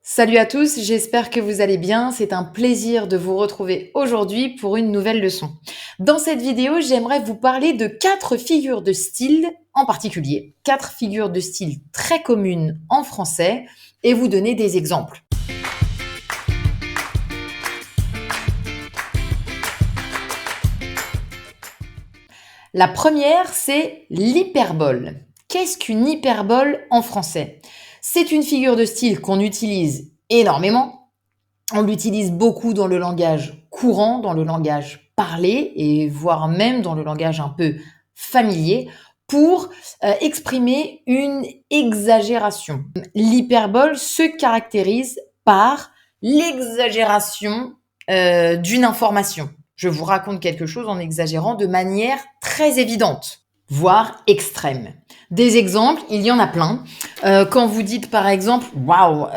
Salut à tous, j'espère que vous allez bien. C'est un plaisir de vous retrouver aujourd'hui pour une nouvelle leçon. Dans cette vidéo, j'aimerais vous parler de 4 figures de style en particulier, 4 figures de style très communes en français et vous donner des exemples. La première, c'est l'hyperbole. Qu'est-ce qu'une hyperbole en français? C'est une figure de style qu'on utilise énormément. On l'utilise beaucoup dans le langage courant, dans le langage parlé et voire même dans le langage un peu familier pour exprimer une exagération. L'hyperbole se caractérise par l'exagération d'une information. Je vous raconte quelque chose en exagérant de manière très évidente, voire extrême. Des exemples, il y en a plein. Quand vous dites par exemple, waouh,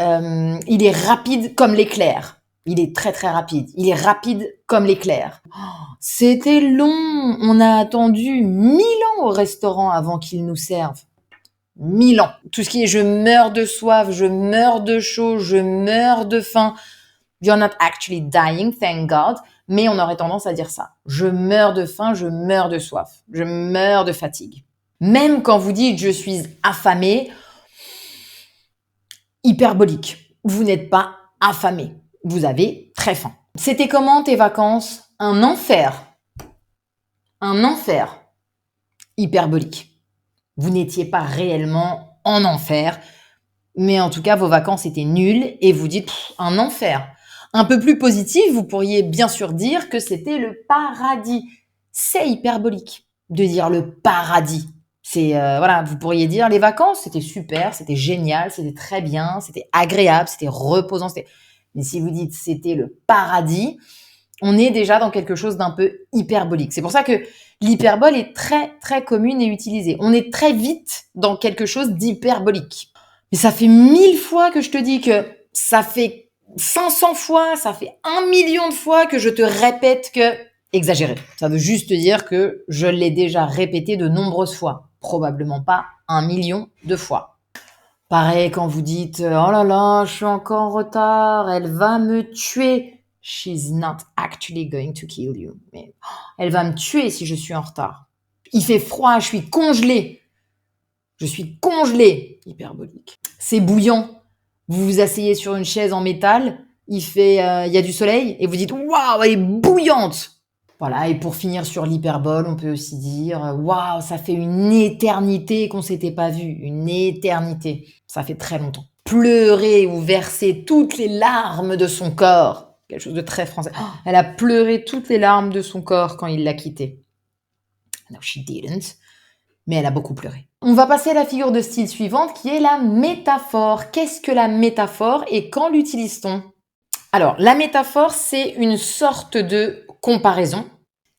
il est rapide comme l'éclair. Il est très très rapide. Il est rapide comme l'éclair. Oh, c'était long. On a attendu 1000 ans au restaurant avant qu'ils nous servent. 1000 ans. Tout ce qui est je meurs de soif, je meurs de chaud, je meurs de faim. You're not actually dying, thank God. Mais on aurait tendance à dire ça. Je meurs de faim, je meurs de soif, je meurs de fatigue. Même quand vous dites je suis affamé, hyperbolique. Vous n'êtes pas affamé. Vous avez très faim. C'était comment tes vacances? Un enfer. Un enfer. Hyperbolique. Vous n'étiez pas réellement en enfer, mais en tout cas, vos vacances étaient nulles et vous dites un enfer. Un peu plus positif, vous pourriez bien sûr dire que c'était le paradis. C'est hyperbolique de dire le paradis. C'est voilà, vous pourriez dire les vacances, c'était super, c'était génial, c'était très bien, c'était agréable, c'était reposant. Mais si vous dites c'était le paradis, on est déjà dans quelque chose d'un peu hyperbolique. C'est pour ça que l'hyperbole est très très commune et utilisée. On est très vite dans quelque chose d'hyperbolique. Mais ça fait 1000 fois que je te dis que ça fait 500 fois, ça fait 1 million de fois que je te répète que exagéré. Ça veut juste dire que je l'ai déjà répété de nombreuses fois. Probablement pas 1 million de fois. Pareil quand vous dites oh là là, je suis encore en retard, elle va me tuer. She's not actually going to kill you. Mais elle va me tuer si je suis en retard. Il fait froid, je suis congelée. Je suis congelée. Hyperbolique. C'est bouillant. Vous vous asseyez sur une chaise en métal, il y a du soleil et vous dites waouh, elle est bouillante. Voilà, et pour finir sur l'hyperbole, on peut aussi dire waouh, ça fait une éternité qu'on s'était pas vu, une éternité. Ça fait très longtemps. Pleurer ou verser toutes les larmes de son corps, quelque chose de très français. Oh, elle a pleuré toutes les larmes de son corps quand il l'a quittée. No, she didn't. Mais elle a beaucoup pleuré. On va passer à la figure de style suivante qui est la métaphore. Qu'est-ce que la métaphore et quand l'utilise-t-on? Alors, la métaphore, c'est une sorte de comparaison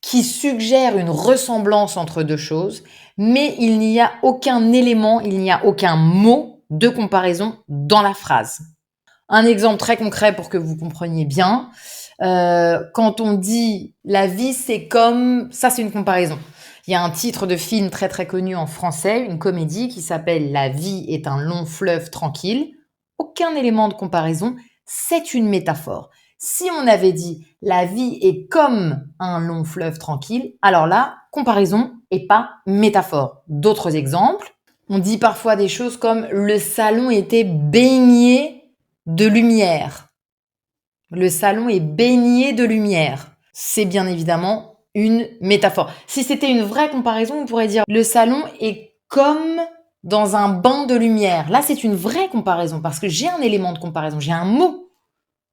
qui suggère une ressemblance entre deux choses, mais il n'y a aucun élément, il n'y a aucun mot de comparaison dans la phrase. Un exemple très concret pour que vous compreniez bien. Quand on dit la vie, c'est comme... Ça, c'est une comparaison. Il y a un titre de film très très connu en français, une comédie qui s'appelle La vie est un long fleuve tranquille. Aucun élément de comparaison, c'est une métaphore. Si on avait dit la vie est comme un long fleuve tranquille, alors là, comparaison et pas métaphore. D'autres exemples, on dit parfois des choses comme le salon était baigné de lumière. Le salon est baigné de lumière. C'est bien évidemment une métaphore. Si c'était une vraie comparaison, on pourrait dire le salon est comme dans un bain de lumière. Là, c'est une vraie comparaison parce que j'ai un élément de comparaison, j'ai un mot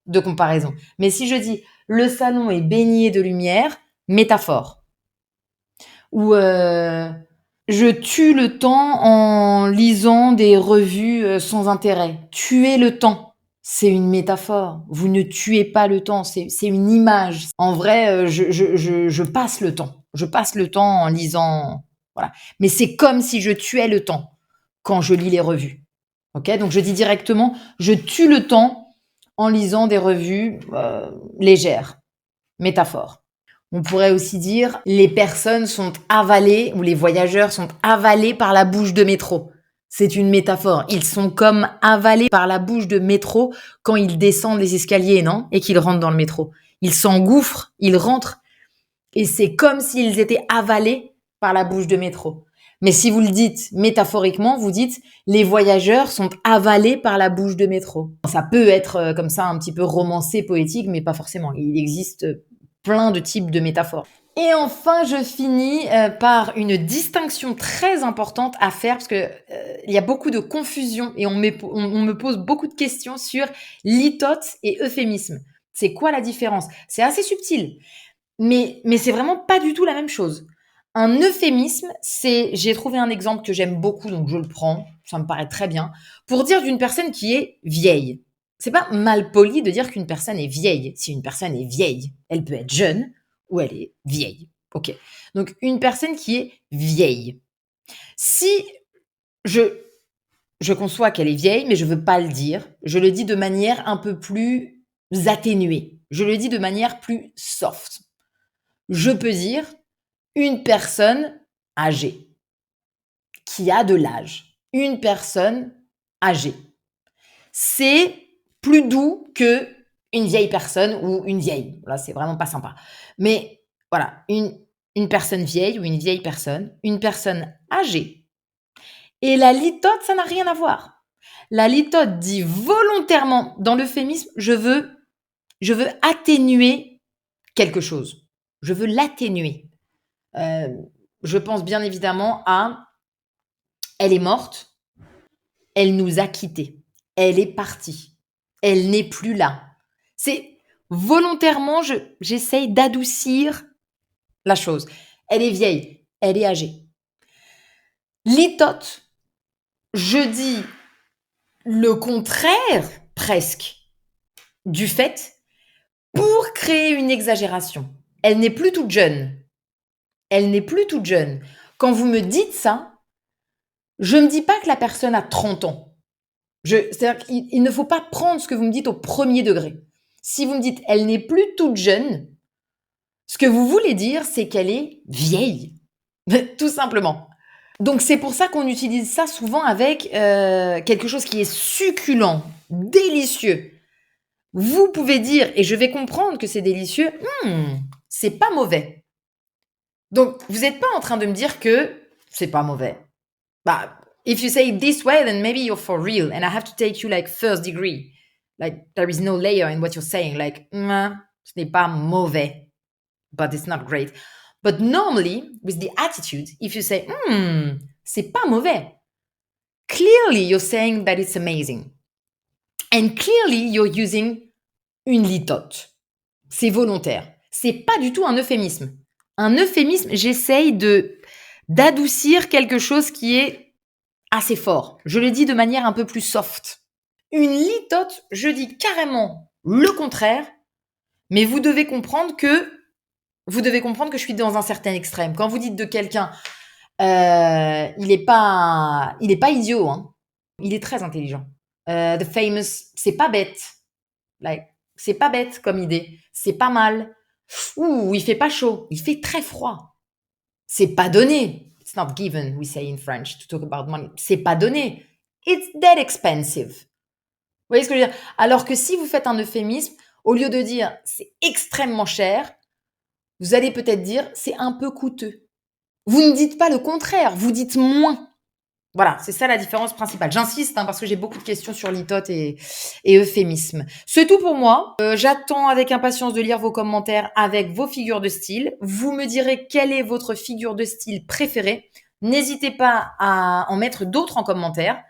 de comparaison. Mais si je dis le salon est baigné de lumière, métaphore. Ou je tue le temps en lisant des revues sans intérêt. Tuer le temps, c'est une métaphore. Vous ne tuez pas le temps, c'est une image. En vrai, je passe le temps. Je passe le temps en lisant... Voilà. Mais c'est comme si je tuais le temps quand je lis les revues. Okay, donc je dis directement, je tue le temps en lisant des revues légères. Métaphore. On pourrait aussi dire les personnes sont avalées ou les voyageurs sont avalés par la bouche de métro. C'est une métaphore. Ils sont comme avalés par la bouche de métro quand ils descendent les escaliers, non? Et qu'ils rentrent dans le métro. Ils s'engouffrent, ils rentrent. Et c'est comme s'ils étaient avalés par la bouche de métro. Mais si vous le dites métaphoriquement, vous dites les voyageurs sont avalés par la bouche de métro. Ça peut être comme ça un petit peu romancé, poétique, mais pas forcément. Il existe plein de types de métaphores. Et enfin, je finis par une distinction très importante à faire parce que il y a beaucoup de confusion et on me pose beaucoup de questions sur litote et euphémisme. C'est quoi la différence? C'est assez subtil, mais c'est vraiment pas du tout la même chose. Un euphémisme, j'ai trouvé un exemple que j'aime beaucoup, donc je le prends, ça me paraît très bien, pour dire d'une personne qui est vieille. C'est pas mal poli de dire qu'une personne est vieille. Si une personne est vieille, elle peut être jeune ou elle est vieille. Ok. Donc une personne qui est vieille. Si je conçois qu'elle est vieille, mais je veux pas le dire, je le dis de manière un peu plus atténuée. Je le dis de manière plus soft. Je peux dire une personne âgée, qui a de l'âge. Une personne âgée. C'est plus doux que une vieille personne ou une vieille. Là, c'est vraiment pas sympa. Mais voilà, une personne vieille ou une vieille personne, une personne âgée. Et la litote, ça n'a rien à voir. La litote dit volontairement, dans l'euphémisme, je veux atténuer quelque chose. Je veux l'atténuer. Je pense bien évidemment à elle est morte, elle nous a quittés, elle est partie, elle n'est plus là. C'est volontairement, j'essaye d'adoucir la chose. Elle est vieille, elle est âgée. Litote, je dis le contraire presque du fait pour créer une exagération. Elle n'est plus toute jeune. Elle n'est plus toute jeune. Quand vous me dites ça, je ne dis pas que la personne a 30 ans. C'est-à-dire qu'il ne faut pas prendre ce que vous me dites au premier degré. Si vous me dites elle n'est plus toute jeune, ce que vous voulez dire, c'est qu'elle est vieille. Tout simplement. Donc c'est pour ça qu'on utilise ça souvent avec quelque chose qui est succulent, délicieux. Vous pouvez dire, et je vais comprendre que c'est délicieux, c'est pas mauvais. Donc vous n'êtes pas en train de me dire que c'est pas mauvais. Bah, if you say it this way, then maybe you're for real, and I have to take you like first degree. Like there is no layer in what you're saying. Like, ce n'est pas mauvais, but it's not great. But normally, with the attitude, if you say, c'est pas mauvais, clearly you're saying that it's amazing. And clearly you're using une litote. C'est volontaire. C'est pas du tout un euphémisme. Un euphémisme, j'essaye d'adoucir quelque chose qui est assez fort. Je le dis de manière un peu plus soft. Une litote, je dis carrément le contraire, mais vous devez comprendre que je suis dans un certain extrême. Quand vous dites de quelqu'un, il est pas idiot, hein. Il est très intelligent. The famous, c'est pas bête. Like, c'est pas bête comme idée. C'est pas mal. Ouh, il fait pas chaud. Il fait très froid. C'est pas donné. It's not given, we say in French, to talk about money. C'est pas donné. It's dead expensive. Vous voyez ce que je veux dire? Alors que si vous faites un euphémisme, au lieu de dire c'est extrêmement cher, vous allez peut-être dire c'est un peu coûteux. Vous ne dites pas le contraire, vous dites moins. Voilà, c'est ça la différence principale. J'insiste parce que j'ai beaucoup de questions sur litote et euphémisme. C'est tout pour moi. J'attends avec impatience de lire vos commentaires avec vos figures de style. Vous me direz quelle est votre figure de style préférée. N'hésitez pas à en mettre d'autres en commentaire.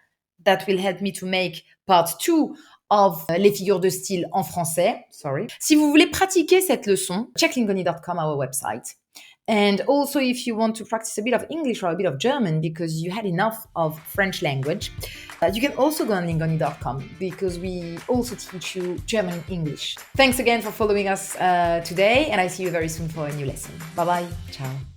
That will help me to make part 2 of les figures de style en français. Sorry. Si vous voulez pratiquer cette leçon, check lingoni.com, our website. And also, if you want to practice a bit of English or a bit of German because you had enough of French language, you can also go on lingoni.com because we also teach you German and English. Thanks again for following us today, and I see you very soon for a new lesson. Bye bye. Ciao.